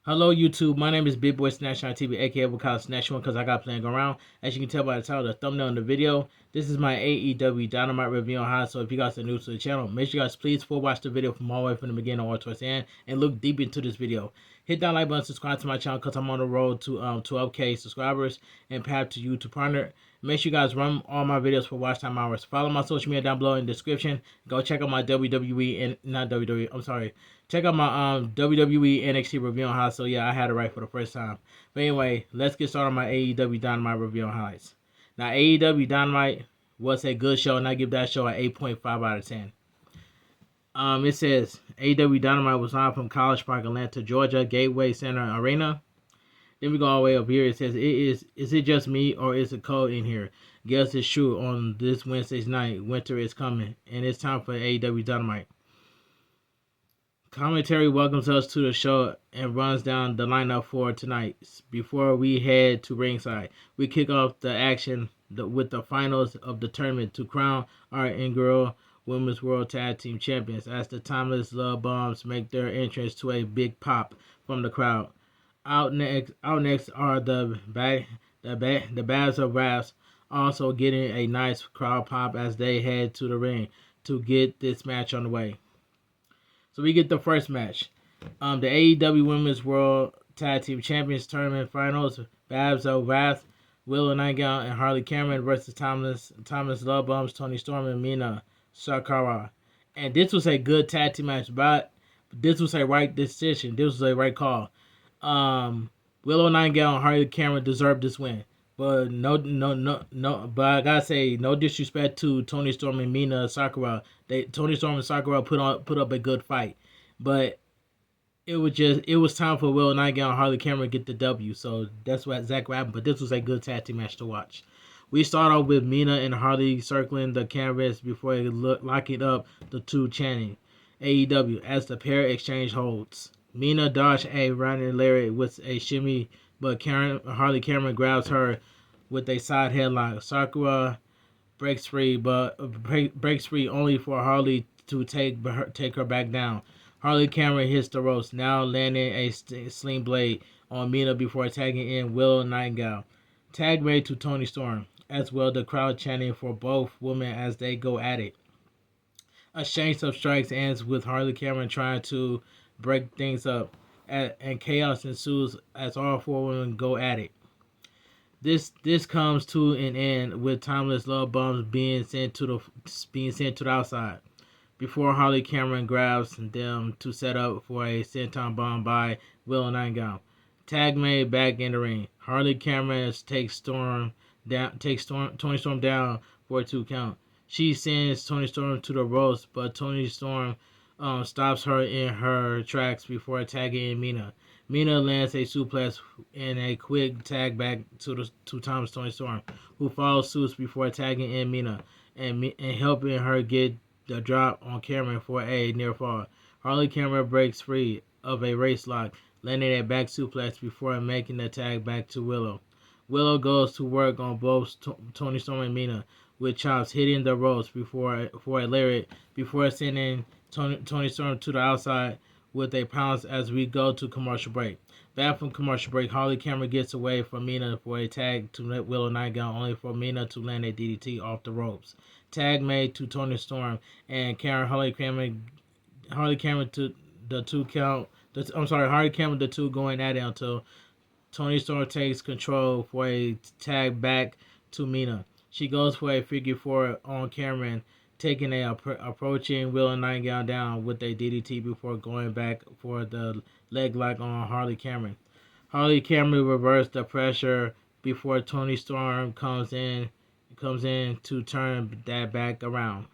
Hello YouTube, my name is Big Boy Snatch on TV, aka we call it Snatch One because I got playing around. As you can tell by the title, the thumbnail in the video, this is my AEW Dynamite review on how. So if you guys are new to the channel, make sure you guys please full watch the video from all the way from the beginning all towards the end and look deep into this video. Hit that like button, subscribe to my channel because I'm on the road to 12K subscribers and path to YouTube partner. Make sure you guys run all my videos for watch time hours. Follow my social media down below in the description. Go check out my WWE and not WWE. I'm sorry. Check out my WWE NXT review on highlights. So yeah, I had it right for the first time. But anyway, let's get started on my AEW Dynamite review on highlights. Now AEW Dynamite was a good show, and I give that show an 8.5 out of 10. It says AEW Dynamite was live from College Park, Atlanta, Georgia, Gateway Center Arena. Then we go all the way up here. It says, is it just me or is it cold in here? Guess it's true. On this Wednesday's night, winter is coming, and it's time for AEW Dynamite. Commentary welcomes us to the show and runs down the lineup for tonight. Before we head to ringside, we kick off the action with the finals of the tournament to crown our inaugural Women's World Tag Team Champions as the Timeless Love Bombs make their entrance to a big pop from the crowd. Out next are the Babs of Wrath, also getting a nice crowd pop as they head to the ring to get this match on the way. So we get the first match. The AEW Women's World Tag Team Champions Tournament Finals. Babs of Wrath, Willow Nightingale, and Harley Cameron versus Timeless Love Bombs, Toni Storm, and Mina Sakura. And this was a good tag team match, but this was a right decision. This was a right call. Willow Nightingale and Harley Cameron deserved this win. But no. But I gotta say, no disrespect to Toni Storm and Mina Sakura. Toni Storm and Sakura put up a good fight, but it was time for Willow Nightingale and Harley Cameron to get the W. So that's what exactly happened. But this was a good tag team match to watch. We start off with Mina and Harley circling the canvas before locking up the two, chanting AEW as the pair exchange holds. Mina dodged a running lariat with a shimmy, but Harley Cameron grabs her with a side headlock. Sakura breaks free only for Harley to take her back down. Harley Cameron hits the ropes, now landing a sling blade on Mina before tagging in Willow Nightingale. Tag made to Toni Storm. As well, the crowd chanting for both women as they go at it. A exchange of strikes ends with Harley Cameron trying to break things up, and chaos ensues as all four women go at it. This comes to an end with Timeless Love Bombs being sent to the outside before Harley Cameron grabs them to set up for a senton bomb by Willow Nightingale. Tag made back in the ring. Harley Cameron takes Toni Storm down for a 2 count. She sends Toni Storm to the ropes, but Toni Storm stops her in her tracks before tagging in Mina. Mina lands a suplex and a quick tag back to Thomas Toni Storm, who follows suit before tagging in Mina and helping her get the drop on Cameron for a near fall. Harley Cameron breaks free of a race lock, landing a back suplex before making the tag back to Willow. Willow goes to work on both Toni Storm and Mina, with chops hitting the ropes for a lariat before sending Toni Storm to the outside with a pounce as we go to commercial break. Back from commercial break, Harley Cameron gets away from Mina for a tag to Willow Nightingale, only for Mina to land a DDT off the ropes. Tag made to Toni Storm and Harley Cameron to the 2 count. Harley Cameron the 2 going at it until Toni Storm takes control for a tag back to Mina. She goes for a figure 4 on Cameron, taking approaching Willow Nightingale down with a DDT before going back for the leg lock on Harley Cameron. Harley Cameron reversed the pressure before Toni Storm comes in to turn that back around,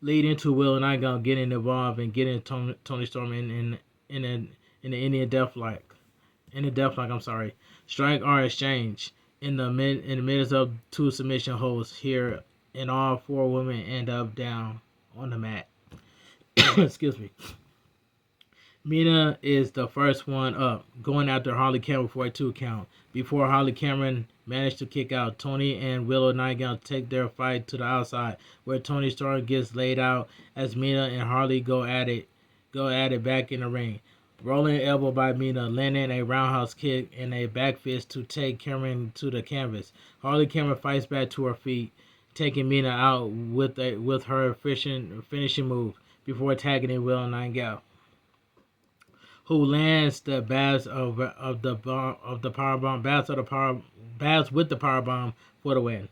leading to Willow Nightingale getting involved and getting Toni Storm in the Indian Deathlock. Strike are exchanged in the midst of 2 submission holds here, and all 4 women end up down on the mat. Excuse me. Mina is the first one up, going after Harley Cameron for a 2 count. Before Harley Cameron managed to kick out, Toni and Willow Nightingale take their fight to the outside, where Toni Storm gets laid out as Mina and Harley go at it back in the ring. Rolling elbow by Mina, landing a roundhouse kick and a back fist to take Cameron to the canvas. Harley Cameron fights back to her feet, taking Mina out with her finishing move before tagging in Will Nightingale, who lands the babs of the powerbomb, babs with the powerbomb for the win.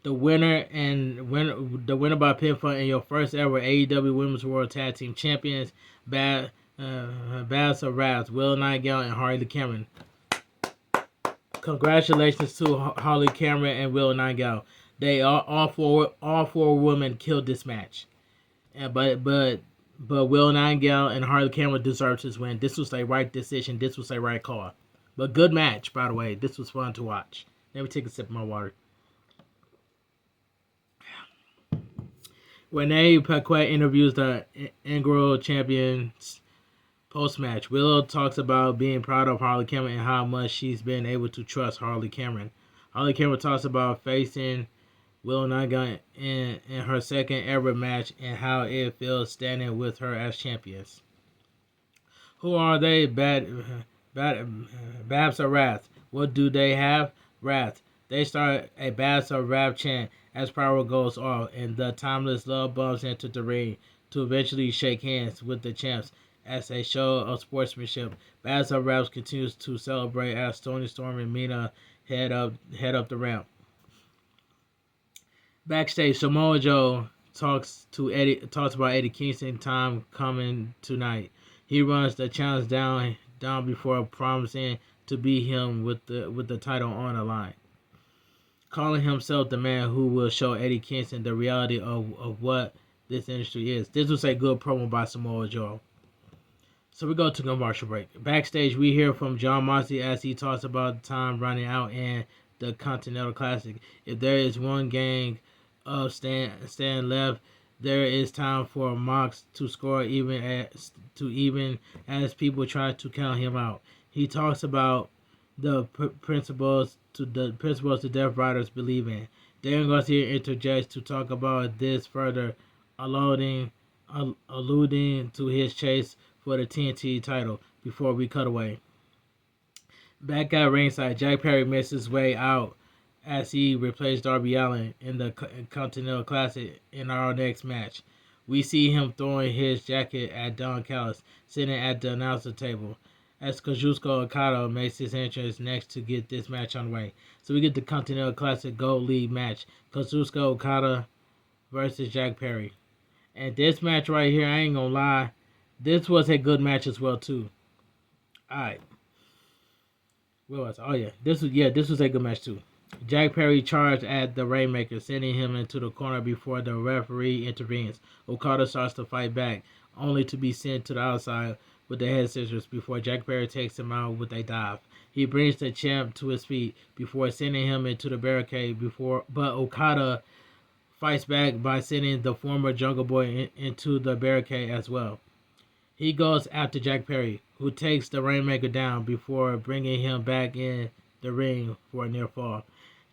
The winner by pinfall in your first ever AEW Women's World Tag Team Champions, Babs of Wrath, Will Nightingale and Harley Cameron. Congratulations to Harley Cameron and Will Nightingale. They all four women killed this match, but Will Nightingale and Harley Cameron deserved this win. This was a right decision. This was a right call. But good match, by the way. This was fun to watch. Let me take a sip of my water. Renee Paquette interviews the inaugural champions post-match. Willow talks about being proud of Harley Cameron and how much she's been able to trust Harley Cameron. Harley Cameron talks about facing Will Nightingale in her second ever match and how it feels standing with her as champions. Who are they? Babs of Wrath. What do they have? Wrath. They start a Babs of Wrath chant as Power goes off, and the Timeless Love bumps into the ring to eventually shake hands with the champs as a show of sportsmanship. Babs of Wrath continues to celebrate as Tony Storm and Mina head up the ramp. Backstage, Samoa Joe talks about Eddie Kingston time coming tonight. He runs the challenge down before promising to beat him with the title on the line, calling himself the man who will show Eddie Kingston the reality of what this industry is. This was a good promo by Samoa Joe. So we go to commercial break. Backstage, we hear from John Moxley as he talks about the time running out in the Continental Classic. If there is one gang of stand left, there is time for Mox to score even as people try to count him out. He talks about the principles the Death Riders believe in. Darren Garcia interjects to talk about this further, alluding to his chase for the TNT title before we cut away. Back at ringside, Jack Perry makes his way out as he replaced Darby Allin in the Continental Classic in our next match. We see him throwing his jacket at Don Callis, sitting at the announcer table, as Kazuchika Okada makes his entrance next to get this match on the way. So we get the Continental Classic Gold League match, Kazuchika Okada versus Jack Perry. And this match right here, I ain't gonna lie, this was a good match as well too. Alright. What was it? Oh yeah, this was a good match too. Jack Perry charged at the Rainmaker, sending him into the corner before the referee intervenes. Okada starts to fight back, only to be sent to the outside with the head scissors before Jack Perry takes him out with a dive. He brings the champ to his feet before sending him into the barricade. But Okada fights back by sending the former Jungle Boy into the barricade as well. He goes after Jack Perry, who takes the Rainmaker down before bringing him back in the ring for a near fall.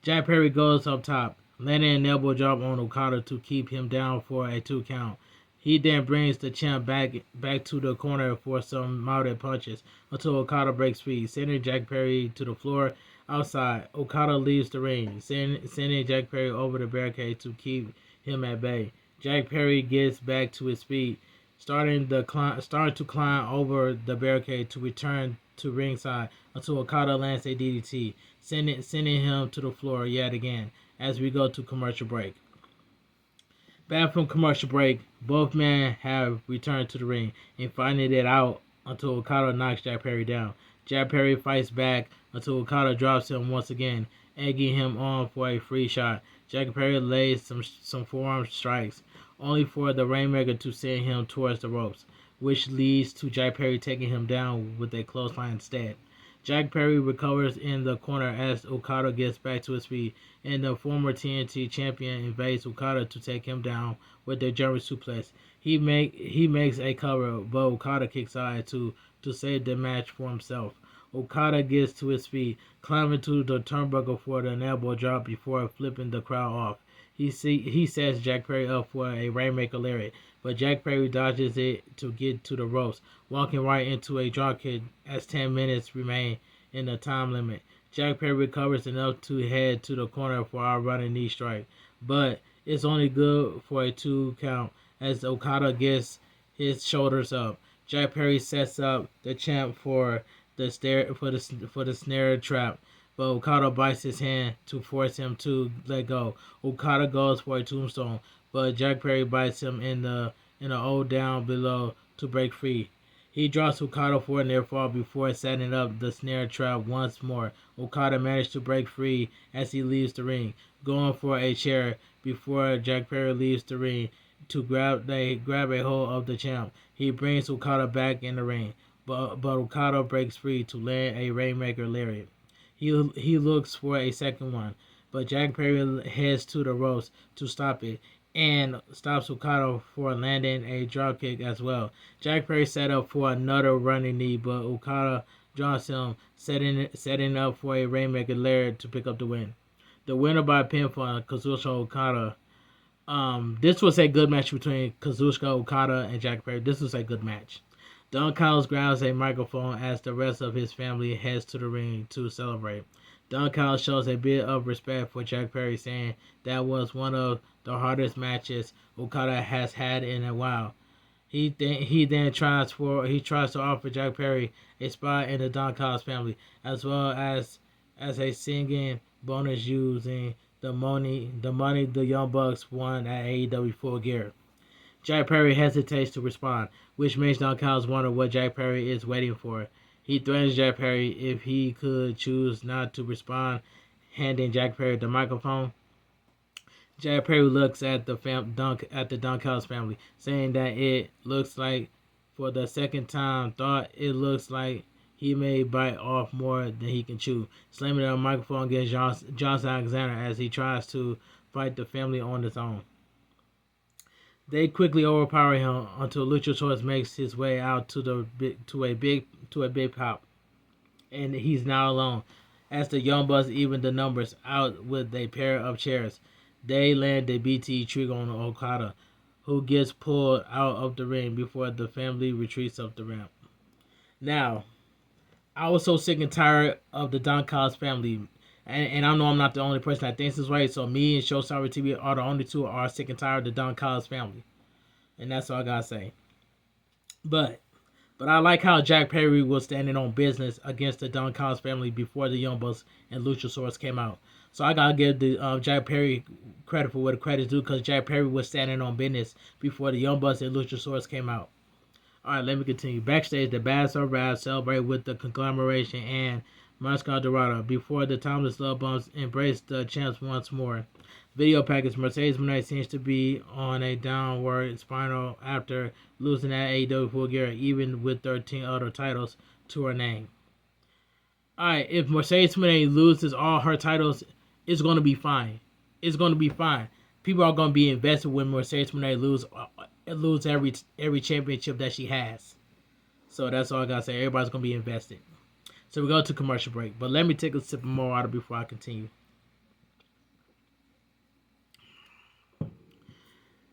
Jack Perry goes up top, landing an elbow drop on Okada to keep him down for a 2 count. He then brings the champ back to the corner for some mounted punches until Okada breaks free, sending Jack Perry to the floor. Outside, Okada leaves the ring, sending Jack Perry over the barricade to keep him at bay. Jack Perry gets back to his feet, starting to climb over the barricade to return to ringside until Okada lands a DDT, sending him to the floor yet again as we go to commercial break. Back from commercial break, both men have returned to the ring and fighting it out until Okada knocks Jack Perry down. Jack Perry fights back until Okada drops him once again, egging him on for a free shot. Jack Perry lays some forearm strikes, only for the Rainmaker to send him towards the ropes, which leads to Jack Perry taking him down with a clothesline instead. Jack Perry recovers in the corner as Okada gets back to his feet, and the former TNT champion invades Okada to take him down with their German suplex. He makes a cover, but Okada kicks out to save the match for himself. Okada gets to his feet, climbing to the turnbuckle for an elbow drop before flipping the crowd off. He sets Jack Perry up for a Rainmaker lariat, but Jack Perry dodges it to get to the ropes, walking right into a dropkick as 10 minutes remain in the time limit. Jack Perry recovers enough to head to the corner for a running knee strike, but it's only good for a 2 count as Okada gets his shoulders up. Jack Perry sets up the champ for the snare trap, but Okada bites his hand to force him to let go. Okada goes for a tombstone, but Jack Perry bites him in the old down below to break free. He drops Okada for a near fall before setting up the snare trap once more. Okada managed to break free as he leaves the ring, going for a chair before Jack Perry leaves the ring to grab a hold of the champ. He brings Okada back in the ring, but Okada breaks free to land a Rainmaker lariat. He looks for a second one, but Jack Perry heads to the ropes to stop it and stops Okada for landing a dropkick as well. Jack Perry set up for another running knee, but Okada joins him, setting up for a Rainmaker lariat to pick up the win. The winner by pinfall, Kazuchika Okada. This was a good match between Kazuchika Okada and Jack Perry. This was a good match. Don Callis grabs a microphone as the rest of his family heads to the ring to celebrate. Don Callis shows a bit of respect for Jack Perry, saying that was one of the hardest matches Okada has had in a while. He then tries to offer Jack Perry a spot in the Don Callis family, as well as a singing bonus using the money the Young Bucks won at AEW Full Gear. Jack Perry hesitates to respond, which makes Don Callis wonder what Jack Perry is waiting for. He threatens Jack Perry if he could choose not to respond, handing Jack Perry the microphone. Jack Perry looks at the Don Callis family, saying that it looks like, for the second time, thought it looks like he may bite off more than he can chew, slamming the microphone against Johnson Alexander as he tries to fight the family on his own. They quickly overpower him until Luchasaurus makes his way out to a big pop, and he's now alone. As the Young Bucks even the numbers out with a pair of chairs, they land a BT trigger on Okada, who gets pulled out of the ring before the family retreats up the ramp. Now, I was so sick and tired of the Don Callis family, and I know I'm not the only person that thinks this way. So me and Showstopper TV are the only two who are sick and tired of the Don Callis family, and that's all I gotta say. But I like how Jack Perry was standing on business against the Don Callis family before the Young Bucks and Luchasaurus came out. So I gotta give the Jack Perry credit for what the credit's due, because Jack Perry was standing on business before the Young Bucks and Luchasaurus came out. Alright, let me continue. Backstage, the Bads Are Rad celebrate with the conglomeration and Moscow Dorado before the Timeless Love Bumps embrace the champs once more. Video package, Mercedes Moné seems to be on a downward spiral after losing at AEW Full Gear, even with 13 other titles to her name. Alright, if Mercedes Moné loses all her titles, it's going to be fine. It's going to be fine. People are going to be invested when Mercedes Moné lose every championship that she has. So that's all I gotta say. Everybody's gonna be invested. So we go to commercial break, but let me take a sip of more water before I continue.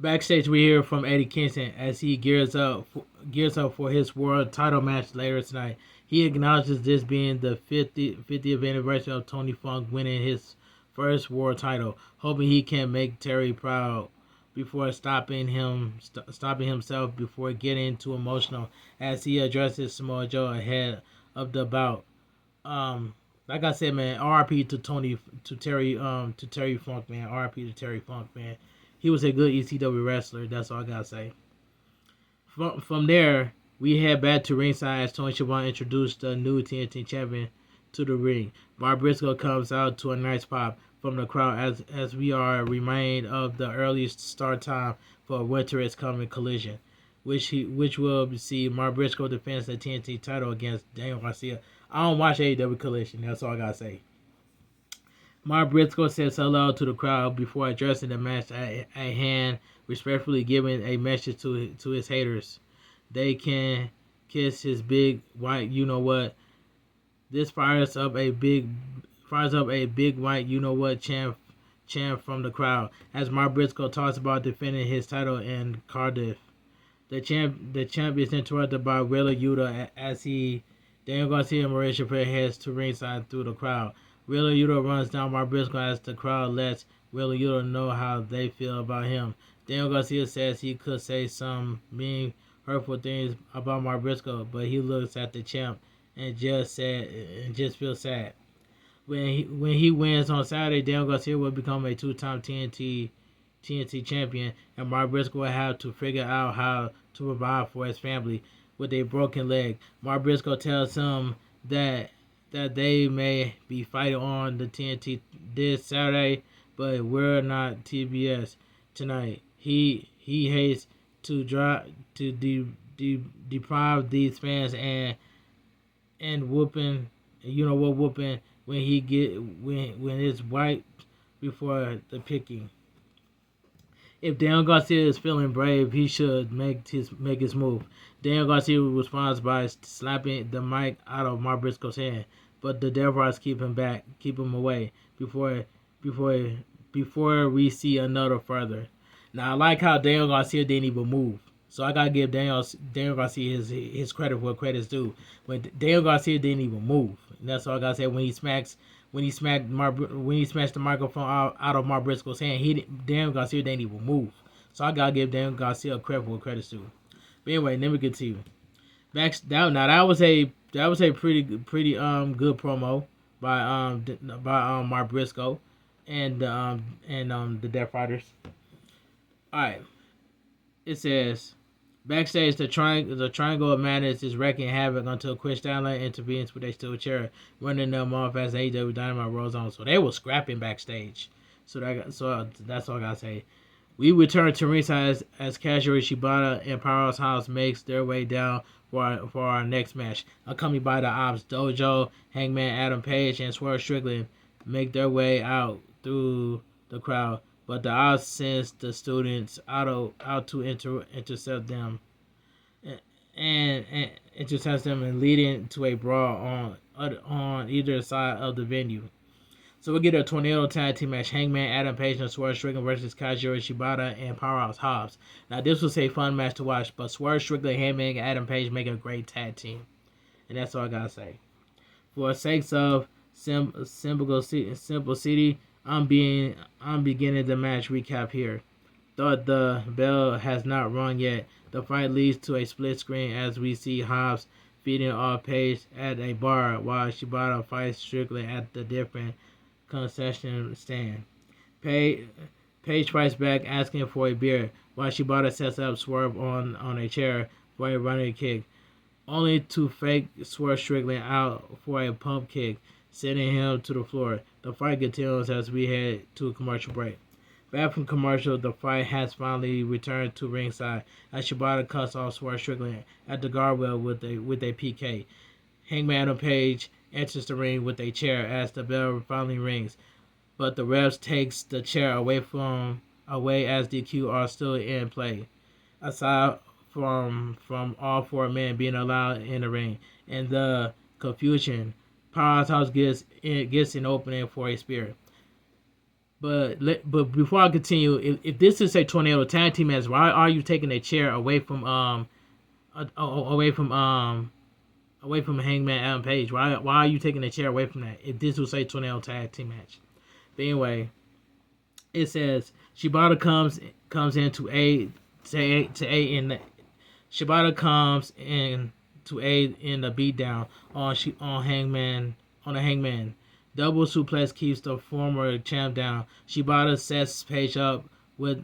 Backstage, we hear from Eddie Kingston as he gears up for his world title match later tonight. He acknowledges this being the 50th anniversary of Tony Funk winning his first world title, hoping he can make Terry proud before stopping himself before getting too emotional as he addresses Samoa Joe ahead of the bout. Like I said, man, RIP to Terry Funk, man. RIP to Terry Funk, man. He was a good ECW wrestler. That's all I gotta say. From there, we head back to ringside as Tony Schiavone introduced the new TNT champion to the ring. Mark Briscoe comes out to a nice pop from the crowd as we are reminded of the earliest start time for Winter is Coming Collision, which will see Mark Briscoe defends the TNT title against Daniel Garcia. I don't watch AEW Collision. That's all I gotta say. Mark Briscoe says hello to the crowd before addressing the match at hand, respectfully giving a message to his haters. They can kiss his big white you-know-what. This fires up a big white you-know-what chant from the crowd as Mark Briscoe talks about defending his title in Cardiff. The champ is interrupted by Wheeler Yuta as Daniel Garcia and Mauricio Perez heads to ringside through the crowd. Wheeler Yuta runs down Mark Briscoe as the crowd lets Wheeler Yuta know how they feel about him. Daniel Garcia says he could say some mean, hurtful things about Mark Briscoe, but he looks at the champ and just feels sad. When he wins on Saturday, Daniel Garcia will become a two-time TNT champion, and Mark Briscoe will have to figure out how to provide for his family with a broken leg. Mark Briscoe tells him that they may be fighting on the TNT this Saturday, but we're not TBS tonight. He hates to deprive these fans and whooping, whooping when it's white before the picking. If Daniel Garcia is feeling brave, he should make his move. Daniel Garcia responds by slapping the mic out of Mark Briscoe's hand, but the Death Riders keep him away before we see another further. Now I like how Daniel Garcia didn't even move, so I gotta give Daniel Garcia his credit where credit's due. When Daniel Garcia didn't even move, and that's all I gotta say. When he smashed the microphone out of Mark Briscoe's hand, Daniel Garcia didn't even move. So I gotta give Daniel Garcia credit where credit's due. But anyway, let me continue. That was a pretty good promo by Mark Briscoe and the Death Riders. All right, it says backstage the Triangle of Madness is wreaking havoc until Chris Stanley intervenes with a steel chair, running them off as AEW Dynamite rolls on. So they were scrapping backstage. So that's all I gotta say. We return to ringside as Kazuchika Shibata and Powerhouse Hobbs makes their way down for our next match. Accompanied by the Ops Dojo, Hangman Adam Page, and Swerve Strickland make their way out through the crowd, but the Ops sends the students out to intercept them and leading to a brawl on either side of the venue. So we get a tornado tag team match: Hangman Adam Page and Swerve Strickland versus Kazuchika Shibata and Powerhouse Hobbs. Now this was a fun match to watch, but Swerve Strickland, Hangman, and Adam Page make a great tag team, and that's all I gotta say. For the sakes of simplicity, I'm beginning the match recap here. Though the bell has not rung yet, the fight leads to a split screen as we see Hobbs feeding off Page at a bar while Shibata fights Strickland at the different concession stand. Page fights back asking for a beer while Shibata sets up Swerve on a chair for a running kick, only to fake Swerve Strickland out for a pump kick, sending him to the floor. The fight continues as we head to a commercial break. Back from commercial, the fight has finally returned to ringside as Shibata cuts off Swerve Strickland at the guardrail with a PK. Hangman Adam Page enters the ring with a chair as the bell finally rings, but the refs takes the chair away as DQ are still in play. Aside from all four men being allowed in the ring and the confusion, Powerhouse gets an opening for a spear. But before I continue, if this is a tornado tag team match, why are you taking a chair away from Hangman Adam Page? Why are you taking a chair away from that? If this was a tornado tag team match, but anyway, it says Shibata comes in to aid in the beatdown on Hangman. Double suplex keeps the former champ down. Shibata sets Page up Page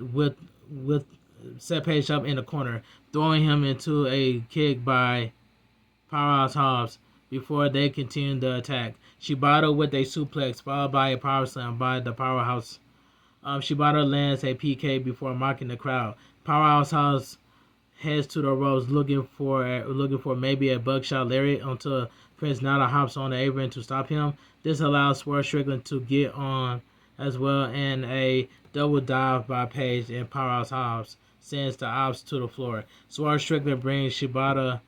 up in the corner, throwing him into a kick by Powerhouse Hobbs before they continue the attack. Shibata with a suplex followed by a power slam by the Powerhouse. Shibata lands a PK before mocking the crowd. Powerhouse Hobbs heads to the ropes looking for maybe a buckshot lariat until Prince Nana hops on the apron to stop him. This allows Swerve Strickland to get on as well, and a double dive by Page and Powerhouse Hobbs sends the Ops to the floor. Swerve Strickland brings Shibata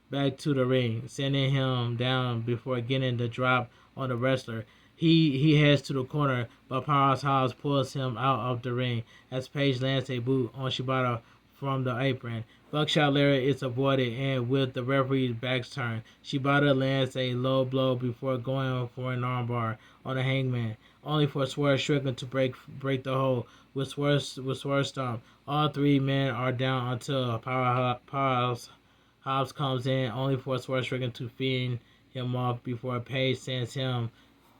back to the ring, sending him down before getting the drop on the wrestler. He heads to the corner, but Powerhouse Hobbs pulls him out of the ring as Page lands a boot on Shibata from the apron. Buckshot Lariat is avoided, and with the referee's back's turned, Shibata lands a low blow before going for an armbar on the Hangman, only for Swerve Strickland to break the hold with Swerve Stomp. All three men are down until Powerhouse Hobbs comes in, only for Swerve Strickland to fend him off before Page sends him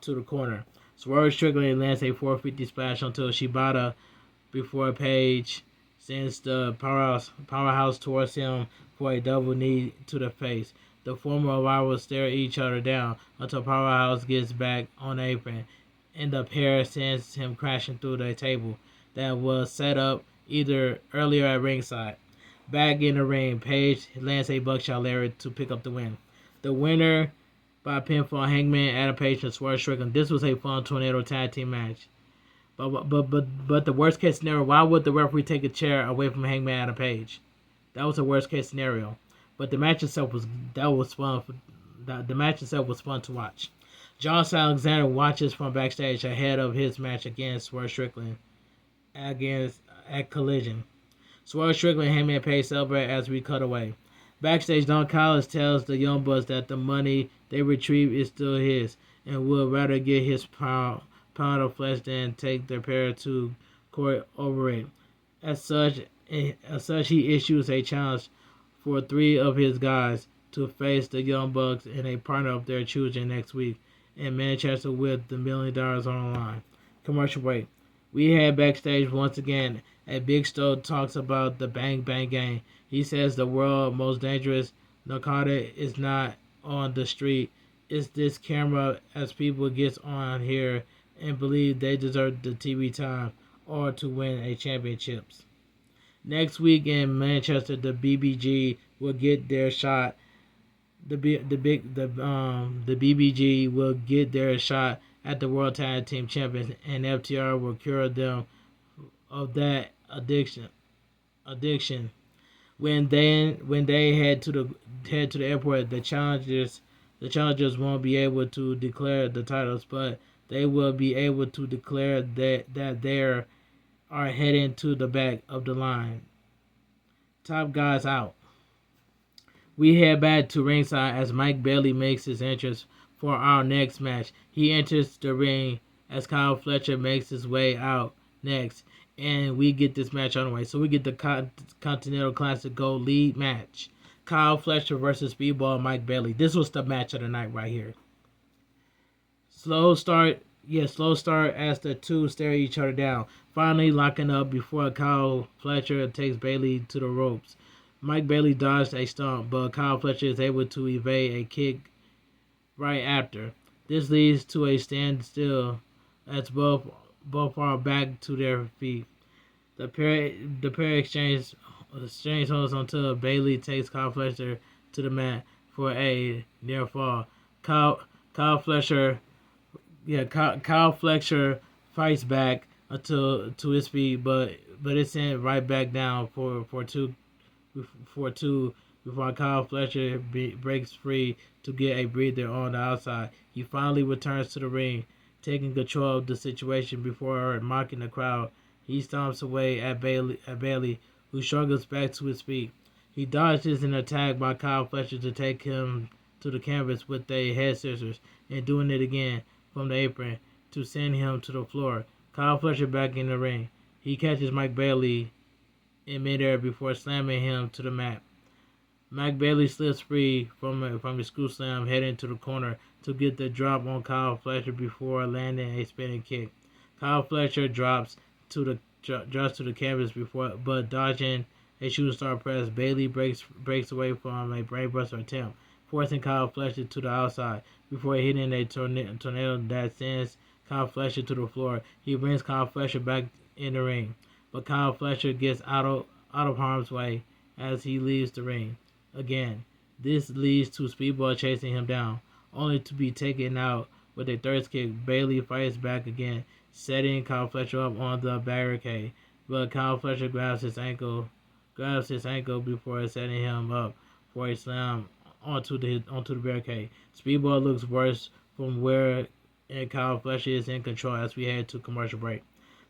to the corner. Swerve Strickland lands a 450 splash onto Shibata before Page sends the powerhouse towards him for a double knee to the face. The former rivals stare each other down until Powerhouse gets back on the apron, and the pair sends him crashing through the table that was set up either earlier at ringside. Back in the ring, Page lands a buckshot lariat to pick up the win. The winner by pinfall, Hangman, Adam Page, and Swerve Strickland. This was a fun tornado tag team match. But the worst case scenario, why would the referee take a chair away from Hangman Adam Page? That was the worst case scenario. But the match itself was fun. The match itself was fun to watch. Josh Alexander watches from backstage ahead of his match against Swerve Strickland at Collision. Swerve Strickland and Hangman Page celebrate as we cut away. Backstage, Don Callis tells the Young Bucks that the money they retrieve is still his, and would rather get his pound of flesh than take their pair to court over it. As such, he issues a challenge for 3 of his guys to face the Young Bucks and a partner of their choosing next week in Manchester with the $1 million on the line. Commercial break. We head backstage once again. A Big Stow talks about the Bang Bang Gang. He says the world's most dangerous narcotic is not on the street. It's this camera, as people get on here and believe they deserve the TV time or to win a championships. Next week in Manchester, the BBG will get their shot. The BBG will get their shot at the World Tag Team Champions, and FTR will cure them of that addiction. When they head to the airport, the challengers won't be able to declare the titles, but they will be able to declare that they are heading to the back of the line. Top guys out. We head back to ringside as Mike Bailey makes his entrance for our next match. He enters the ring as Kyle Fletcher makes his way out next, and we get this match on the way. So we get the Continental Classic Gold lead match. Kyle Fletcher versus Speedball Mike Bailey. This was the match of the night right here. Slow start as the two stare each other down, finally locking up before Kyle Fletcher takes Bailey to the ropes. Mike Bailey dodged a stomp, but Kyle Fletcher is able to evade a kick right after. This leads to a standstill as both are back to their feet. The pair exchange holds until Bailey takes Kyle Fletcher to the mat for a near fall. Kyle Fletcher fights back until to his feet, but it's sent right back down for two before Kyle Fletcher breaks free to get a breather on the outside. He finally returns to the ring, taking control of the situation before mocking the crowd. He stomps away at Bailey, who struggles back to his feet. He dodges an attack by Kyle Fletcher to take him to the canvas with a head scissors, and doing it again from the apron to send him to the floor. Kyle Fletcher back in the ring. He catches Mike Bailey in midair before slamming him to the mat. Mike Bailey slips free from his screw slam, heading to the corner to get the drop on Kyle Fletcher before landing a spinning kick. Kyle Fletcher drops to the canvas but dodging a shooting star press. Bailey breaks away from a brainbuster attempt, forcing Kyle Fletcher to the outside before hitting a tornado that sends Kyle Fletcher to the floor. He brings Kyle Fletcher back in the ring, but Kyle Fletcher gets out of harm's way as he leaves the ring. Again, this leads to Speedball chasing him down, only to be taken out with a third kick. Bailey fights back again, setting Kyle Fletcher up on the barricade, but Kyle Fletcher grabs his ankle before setting him up for a slam onto the barricade. Speedball looks worse from where and Kyle Fletcher is in control as we head to commercial break.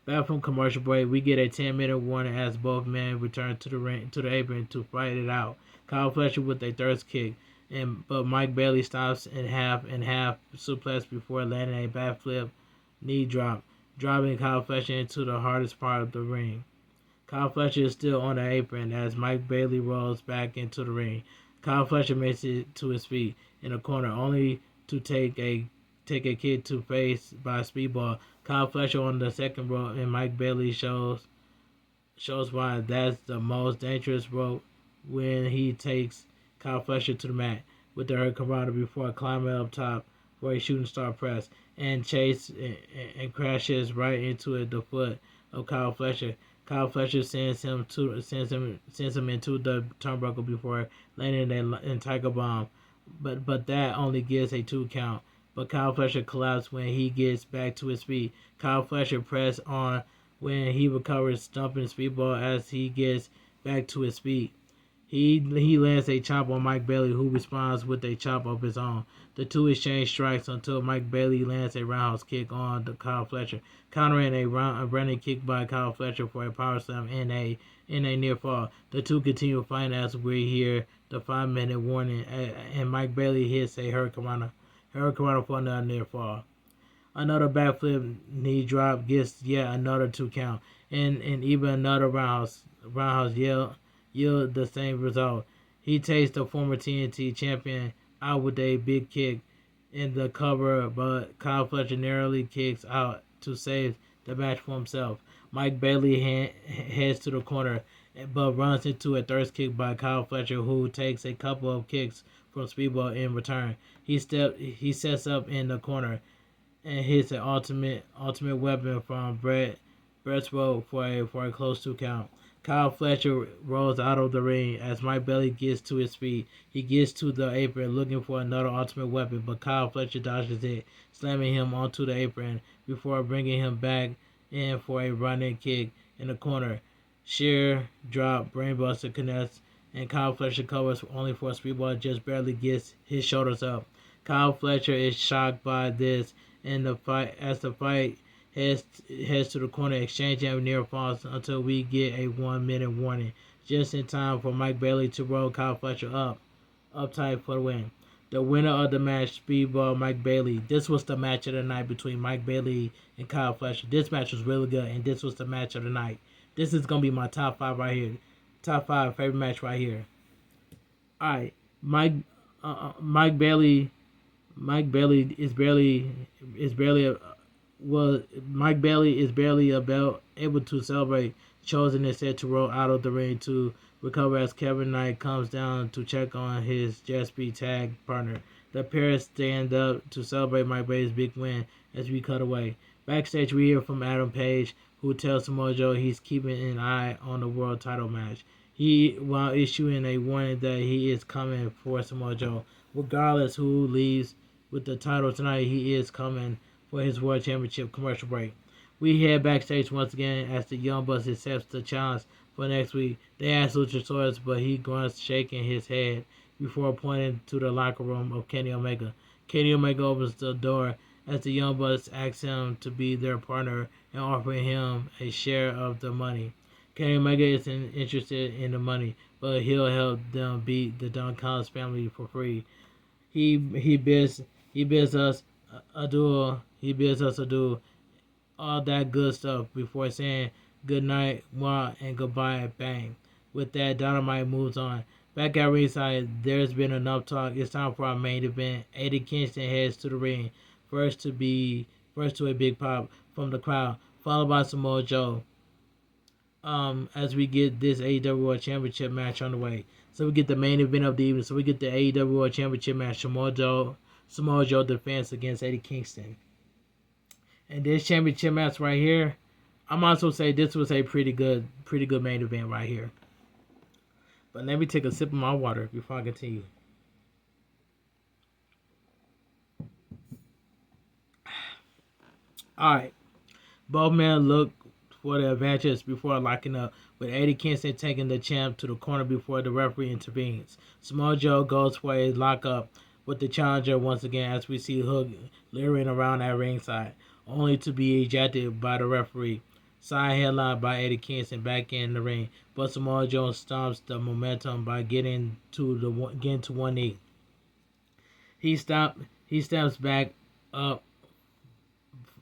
Back from commercial break, we get a 10-minute warning as both men return to the ring to the apron to fight it out. Kyle Fletcher with a thirst kick, but Mike Bailey stops in half suplex before landing a backflip knee drop, driving Kyle Fletcher into the hardest part of the ring. Kyle Fletcher is still on the apron as Mike Bailey rolls back into the ring. Kyle Fletcher makes it to his feet in the corner, only to take a kick to face by Speedball. Kyle Fletcher on the second rope, and Mike Bailey shows why that's the most dangerous rope when he takes Kyle Fletcher to the mat with the Hurricane before climbing up top for a shooting star press and and crashes right into the foot of Kyle Fletcher. Kyle Fletcher sends him into the turnbuckle before landing a Tiger Bomb, but that only gets a 2 count. But Kyle Fletcher collapses when he gets back to his feet. Kyle Fletcher press on when he recovers, stumping Speedball as he gets back to his feet. He lands a chop on Mike Bailey, who responds with a chop of his own. The two exchange strikes until Mike Bailey lands a roundhouse kick on Kyle Fletcher, countering a running kick by Kyle Fletcher for a power slam and a near fall. The two continue fighting as we hear the 5-minute warning, and Mike Bailey hits a Hurricane for another near fall. Another backflip knee drop gets yet another 2 count, and even another roundhouse yield the same result. He takes the former TNT champion out with a big kick in the cover, but Kyle Fletcher narrowly kicks out to save the match for himself. Mike Bailey heads to the corner, but runs into a thirst kick by Kyle Fletcher, who takes a couple of kicks from Speedball in return. He sets up in the corner and hits an ultimate weapon from Brett's rope for a close 2 count. Kyle Fletcher rolls out of the ring as Mike Bailey gets to his feet. He gets to the apron looking for another ultimate weapon, but Kyle Fletcher dodges it, slamming him onto the apron before bringing him back in for a running kick in the corner. Sheer drop, brainbuster connects, and Kyle Fletcher covers only for Speedball just barely gets his shoulders up. Kyle Fletcher is shocked by this, and the fight heads to the corner, exchanging near falls until we get a 1-minute warning, just in time for Mike Bailey to roll Kyle Fletcher up tight for the win. The winner of the match, Speedball Mike Bailey. This was the match of the night between Mike Bailey and Kyle Fletcher. This match was really good, and this was the match of the night. This is gonna be my top 5 right here, top 5 favorite match right here. All right, Mike Bailey Mike Bailey is barely able to celebrate, chosen instead to roll out of the ring to recover as Kevin Knight comes down to check on his JSP tag partner. The pair stand up to celebrate Mike Bailey's big win as we cut away. Backstage, we hear from Adam Page, who tells Samoa Joe he's keeping an eye on the world title match. While issuing a warning that he is coming for Samoa Joe. Regardless who leaves with the title tonight, he is coming for his World Championship commercial break. We head backstage once again as the Young Bucks accepts the challenge for next week. They ask Luchasaurus, but he grunts, shaking his head before pointing to the locker room of Kenny Omega. Kenny Omega opens the door as the Young Bucks ask him to be their partner and offering him a share of the money. Kenny Omega isn't interested in the money, but he'll help them beat the Don Callis family for free. He bids us adieu. He bids us adieu, all that good stuff before saying good night, mwah, and goodbye, bang. With that, Dynamite moves on. Back at ringside, there's been enough talk. It's time for our main event. Eddie Kingston heads to the ring, first to a big pop from the crowd, followed by Samoa Joe. As we get this AEW World Championship match on the way. So we get the main event of the evening. So we get the AEW World Championship match, Samoa Joe defense against Eddie Kingston. And this championship match right here, I'm also say this was a pretty good main event right here. But let me take a sip of my water before I continue. Alright. Both men look for the advantage before locking up, with Eddie Kingston taking the champ to the corner before the referee intervenes. Samoa Joe goes for a lockup with the challenger once again as we see Hook leering around at ringside, only to be ejected by the referee. Side headlock by Eddie Kingston back in the ring, but Samoa Joe stops the momentum by getting to one knee. He stops. He steps back up.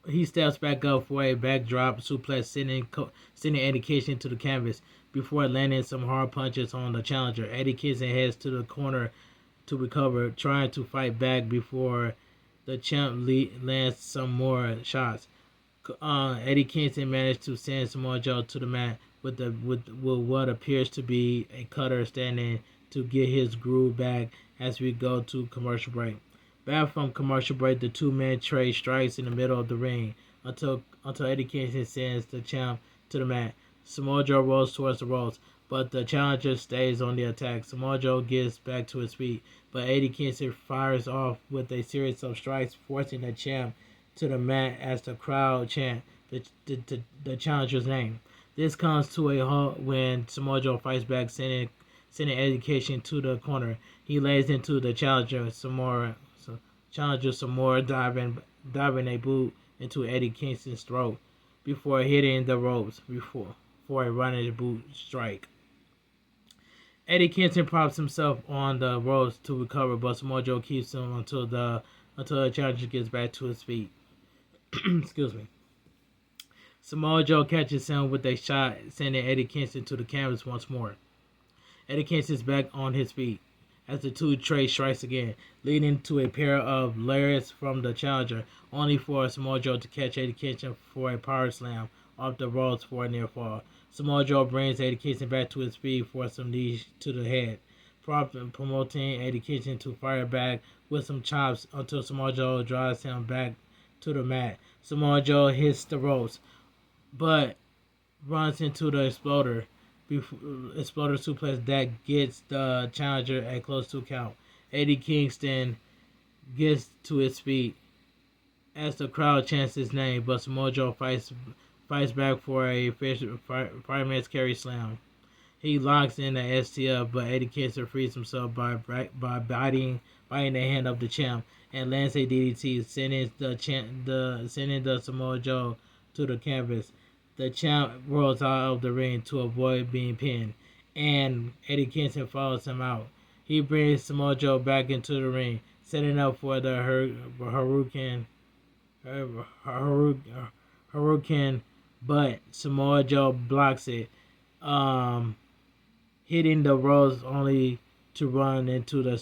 He steps back up for a backdrop suplex, sending Eddie Kingston to the canvas before landing some hard punches on the challenger. Eddie Kingston heads to the corner to recover, trying to fight back before the champ lands some more shots. Eddie Kingston managed to send Samoa Joe to the mat with what appears to be a cutter standing to get his groove back as we go to commercial break. Back from commercial break, the two-man trade strikes in the middle of the ring until Eddie Kingston sends the champ to the mat. Samoa Joe rolls towards the ropes, but the challenger stays on the attack. Samoa Joe gets back to his feet, but Eddie Kingston fires off with a series of strikes, forcing the champ to the mat as the crowd chant the challenger's name. This comes to a halt when Samoa Joe fights back, sending Eddie Kingston to the corner. He lays into the challenger some more, diving a boot into Eddie Kingston's throat before hitting the ropes for a running boot strike. Eddie Kingston props himself on the ropes to recover, but Samoa Joe keeps him until the challenger gets back to his feet. Excuse me. Samoa Joe catches him with a shot, sending Eddie Kingston to the canvas once more. Eddie Kingston's back on his feet as the two trade strikes again, leading to a pair of lariats from the challenger, only for Samoa Joe to catch Eddie Kingston for a power slam off the ropes for a near fall. Samoa Joe brings Eddie Kingston back to his feet for some knees to the head, promoting Eddie Kingston to fire back with some chops until Samoa Joe drives him back to the mat. Samoa Joe hits the ropes, but runs into the exploder suplex that gets the challenger at close to count. Eddie Kingston gets to his feet as the crowd chants his name, but Samoa Joe fights back for a fireman's carry slam. He locks in the STF, but Eddie Kingston frees himself by biting the hand of the champ and lands a DDT, sending the Samoa Joe to the canvas. The champ rolls out of the ring to avoid being pinned, and Eddie Kingston follows him out. He brings Samoa Joe back into the ring, setting up for the Hurricane, but Samoa Joe blocks it, hitting the ropes only to run into a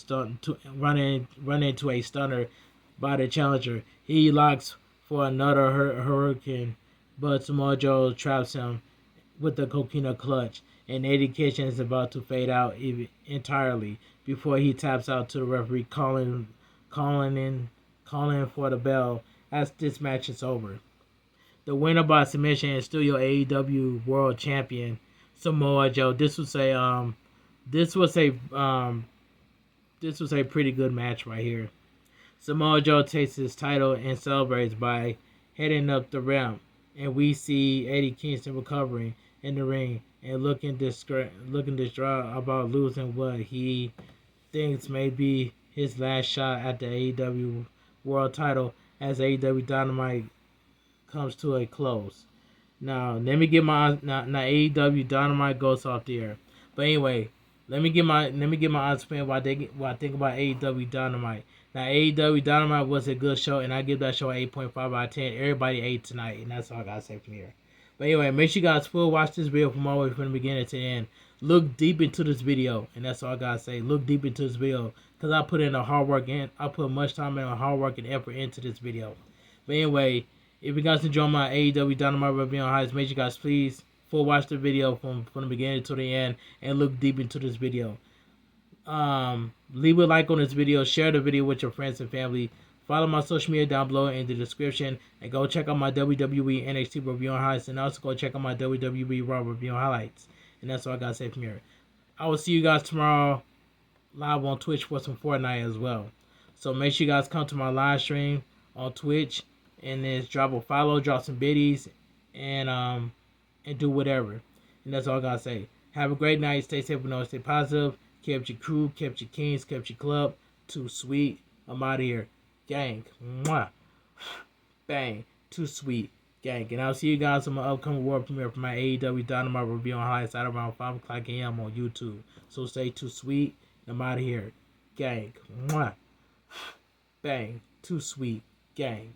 stunner by the challenger. He locks for another hurricane, but Samoa Joe traps him with the coquina clutch, and Eddie Kingston is about to fade out entirely before he taps out to the referee, calling for the bell as this match is over. The winner by submission is still your AEW World Champion Samoa Joe. This was a pretty good match right here. Samoa Joe takes his title and celebrates by heading up the ramp, and we see Eddie Kingston recovering in the ring and looking distraught about losing what he thinks may be his last shot at the AEW World Title as AEW Dynamite comes to a close. Now, let me get my AEW Dynamite goes off the air. But anyway, let me get my honest opinion what I think about AEW Dynamite. Now, AEW Dynamite was a good show, and I give that show an 8.5 out of 10. Everybody ate tonight, and that's all I gotta say from here. But anyway, make sure you guys full watch this video from all the way from the beginning to the end. Look deep into this video, and that's all I gotta say. Look deep into this video, because I put in a hard work and I put much time and hard work and effort into this video. But anyway, if you guys enjoy my AEW Dynamite review on highlights, make sure you guys please full watch the video from the beginning to the end and look deep into this video. Leave a like on this video, share the video with your friends and family. Follow my social media down below in the description, and go check out my WWE NXT review on highlights, and also go check out my WWE Raw review on highlights. And that's all I gotta say from here. I will see you guys tomorrow live on Twitch for some Fortnite as well. So make sure you guys come to my live stream on Twitch and then drop a follow, drop some biddies, and do whatever. And that's all I gotta say. Have a great night. Stay safe and stay positive. Kept your crew, kept your kings, kept your club. Too sweet. I'm out of here. Gang. Mwah. Bang. Too sweet. Gang. And I'll see you guys on my upcoming world premiere for my AEW Dynamite review on highlights at around 5 o'clock a.m. on YouTube. So stay too sweet. I'm out of here. Gang. Mwah. Bang. Too sweet. Gang.